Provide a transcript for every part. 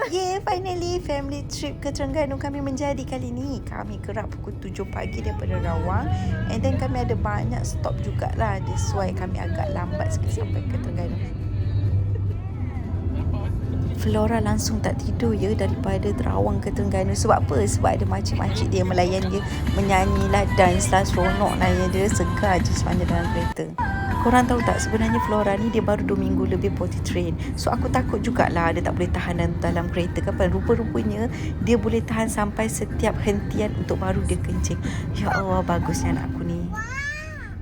Yeah, finally family trip ke Terengganu kami menjadi kali ni. Kami gerak pukul 7 pagi daripada Rawang. And then kami ada banyak stop jugalah. That's why kami agak lambat sikit sampai ke Terengganu. Flora langsung tak tidur ya daripada Terawang ke Terengganu. Sebab apa? Sebab ada makcik-makcik dia melayan dia, menyanyilah, dance lah, seronok lah ya. Dia segar je sepanjang dalam kereta. Korang tahu tak, sebenarnya Flora ni dia baru 2 minggu lebih potty train. So aku takut jugalah dia tak boleh tahan dalam kereta kan. Rupa-rupanya dia boleh tahan sampai setiap hentian untuk baru dia kencing. Ya Allah, bagusnya anak aku ni.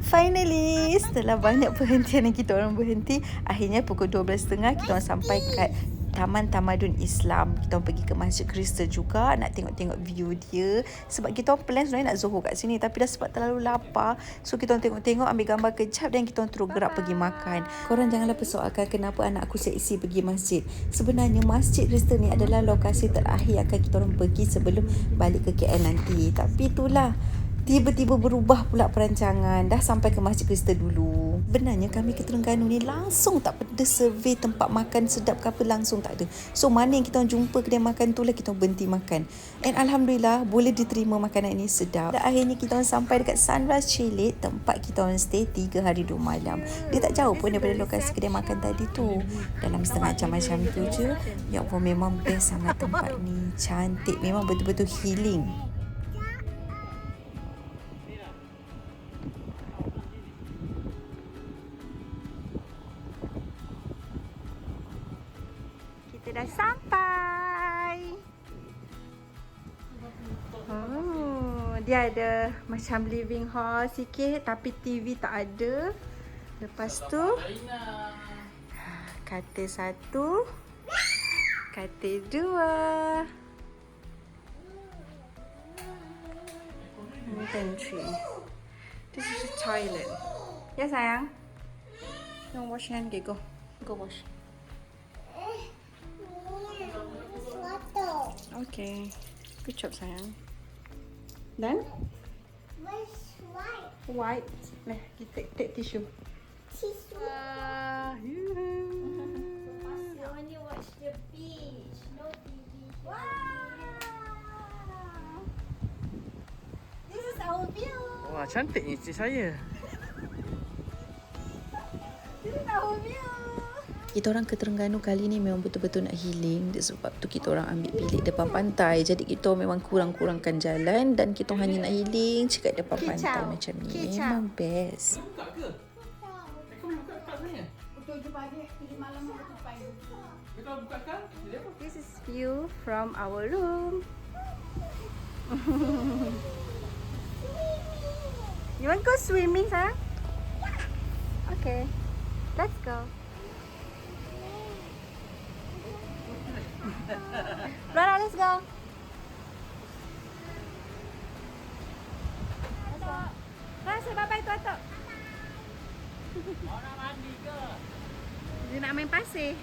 Finally, setelah banyak perhentian yang kita orang berhenti, akhirnya pukul 12.30 kita orang sampai kat Taman Tamadun Islam. Kita orang pergi ke Masjid Kristen juga nak tengok-tengok view dia. Sebab kita orang plan sebenarnya nak zuhur kat sini, tapi dah sebab terlalu lapar. So kita orang tengok-tengok, ambil gambar kejap dan kita orang terus gerak pergi makan. Korang janganlah persoalkan kenapa anak aku seksi pergi masjid. Sebenarnya Masjid Kristen ni adalah lokasi terakhir akan kita orang pergi sebelum balik ke KL nanti. Tapi itulah, tiba-tiba berubah pula perancangan. Dah sampai ke Masjid Kristen dulu. Benarnya kami ke Terengganu ni langsung tak ada survey tempat makan sedap ke apa, langsung tak ada. So mana yang kita orang jumpa kedai makan tu lah kita orang berhenti makan. And Alhamdulillah boleh diterima makanan ini sedap. Dan akhirnya kita orang sampai dekat Sunrise Chalet, tempat kita orang stay 3 hari 2 malam. Dia tak jauh pun daripada lokasi kedai makan tadi tu. Dalam setengah jam macam tu je. Ya Allah, memang best sangat tempat ni. Cantik, memang betul-betul healing. Kita dah sampai. Oh, dia ada macam living hall sikit tapi TV tak ada. Lepas tu katil 1, katil 2. Ini pantry. This is a toilet. Ya sayang. You wash hand, okay, go. Go wash. Okay. Good job sayang. Done? Where's white? White. Nah, kita take tissue. Tissue. Ah, You only watch the beach, no TV. wow. This is our view. Wah, cantik ni isteri saya. This is our view. Kita orang ke Terengganu kali ni memang betul-betul nak healing. Sebab tu kita orang ambil bilik depan pantai. Jadi kita memang kurang-kurangkan jalan dan kita hanya nak healing dekat depan pantai macam ni. Memang best. Buka ke? Kau boleh buka kat sebenarnya? Dia kalau buka kan? Dia apa? This is view from our room. You want go swimming, sayang? Okay. Let's go. Flora, let's go. Let's go. Flora, say bye-bye to Atok. Mau nak mandi ke? Dia nak main pasir.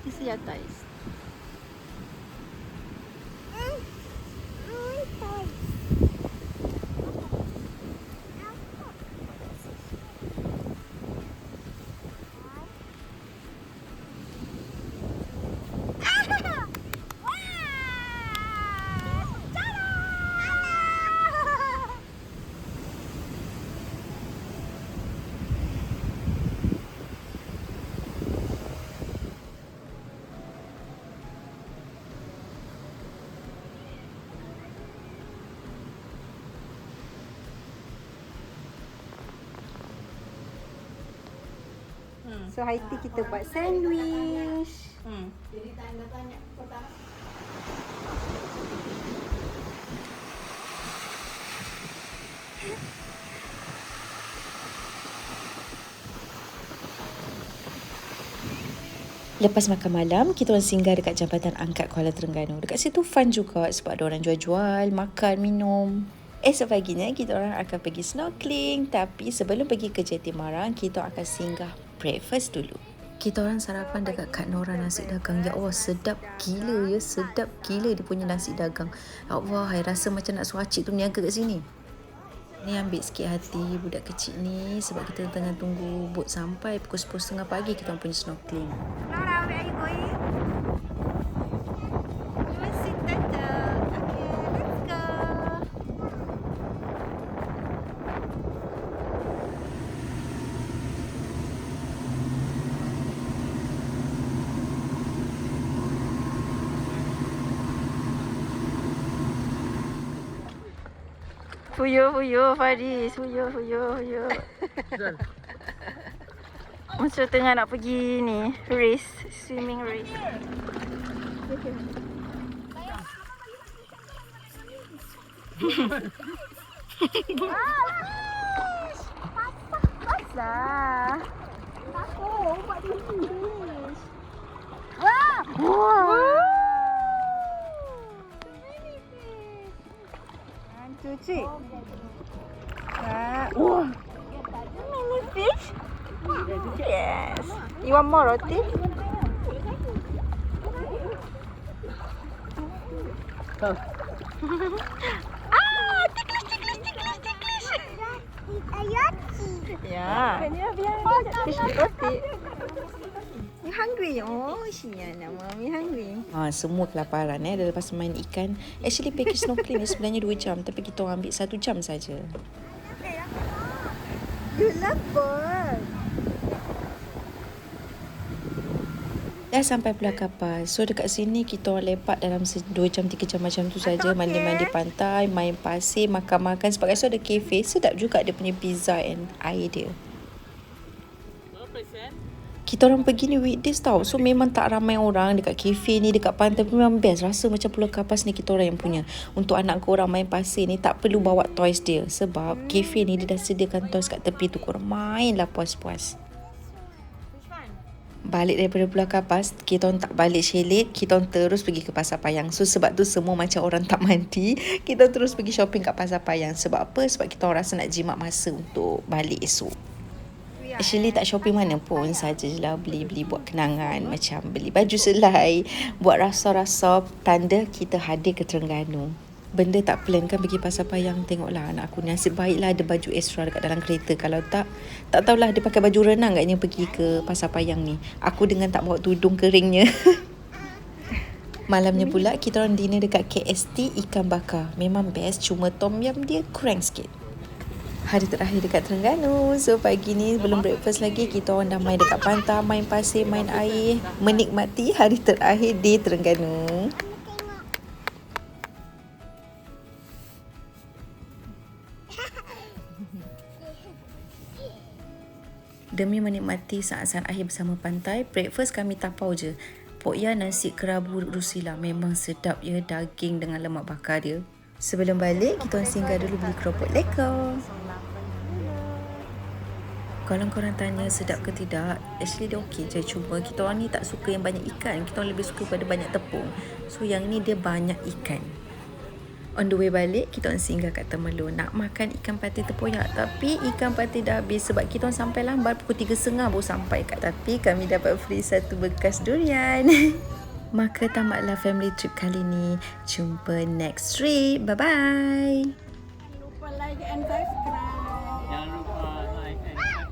This is your toys. So Haiti kita buat sandwich. Jadi tanya pertama. Lepas makan malam, kita orang singgah dekat Jambatan Angkat Kuala Terengganu. Dekat situ fun juga sebab ada orang jual-jual, makan, minum. Esok paginya kita orang akan pergi snorkeling. Tapi sebelum pergi ke Jatimarang, kita akan singgah breakfast dulu. Kita orang sarapan dekat Kak Nora nasi dagang. Ya Allah, sedap gila ya. Sedap gila dia punya nasi dagang. Ya Allah, saya rasa macam nak suacik tu niaga kat sini. Ni ambil sikit hati budak kecil ni sebab kita tengah tunggu bot sampai pukul 10.30 pagi kita punya snorkeling. Laura, where are you going? You will sit better. Okay, let's go. Fuyo, Faris. Fuyo. Macam tengah nak pergi ni, race, swimming race. Basah. Oh, buat dia fish. Wow. Cuci. Wah. Mini fish. Yes. You want more roti? Ticklish. Ya. Fish roti. You hungry? Oh, Shiana, Mami hungry. Semua kelaparan dah lepas main ikan. Actually package snorkeling ni sebenarnya 2 jam tapi kita orang ambil 1 jam saja. You lapar. Dah sampai pula kapal. So dekat sini kita orang lepak dalam 2 jam 3 jam macam tu saja. Mandi-mandi pantai, main pasir, makan-makan. Sebab so ada kafe, sedap juga dia punya pizza and air dia. Kita orang pergi ni weekdays tau. So memang tak ramai orang dekat kafe ni, dekat pantai pun memang best. Rasa macam Pulau Kapas ni kita orang yang punya. Untuk anak korang main pasir ni tak perlu bawa toys dia. Sebab kafe ni dia dah sediakan toys kat tepi tu. Korang mainlah puas-puas. Balik daripada Pulau Kapas, kita orang tak balik chalet, kita orang terus pergi ke Pasar Payang. So sebab tu semua macam orang tak mandi, kita terus pergi shopping kat Pasar Payang. Sebab apa? Sebab kita orang rasa nak jimat masa untuk balik esok. Actually tak shopping mana pun, sajalah beli-beli buat kenangan. Macam beli baju selai, buat rasa-rasa tanda kita hadir ke Terengganu. Benda tak plan kan pergi Pasar Payang. Tengoklah anak aku, nasib baiklah ada baju extra dekat dalam kereta. Kalau tak tahulah dia pakai baju renang agaknya pergi ke Pasar Payang ni. Aku dengan tak bawa tudung keringnya. Malamnya pula kita orang dinner dekat KST ikan bakar. Memang best, cuma tom yum dia kurang sikit. Hari terakhir dekat Terengganu. So pagi ni belum breakfast lagi, kita orang dah main dekat pantai, main pasir, main air, menikmati hari terakhir di Terengganu. Demi menikmati saat-saat akhir bersama pantai, breakfast kami tapau je. Pokya nasi kerabu rusila memang sedap ya, daging dengan lemak bakar dia. Sebelum balik, kita orang singgah dulu beli keropok leka. Kalau korang tanya sedap ke tidak, actually dia okey je. Cuma kita orang ni tak suka yang banyak ikan. Kita orang lebih suka pada banyak tepung. So yang ni dia banyak ikan. On the way balik, kita orang singgah kat Temerloh. Nak makan ikan pati terpoyak. Tapi ikan pati dah habis sebab kita orang sampai lambat. Pukul 3.30 baru sampai kat. Tapi kami dapat free satu bekas durian. Maka tamatlah family trip kali ni. Jumpa next trip. Bye-bye. Jangan lupa like and subscribe. Jangan lupa like and subscribe.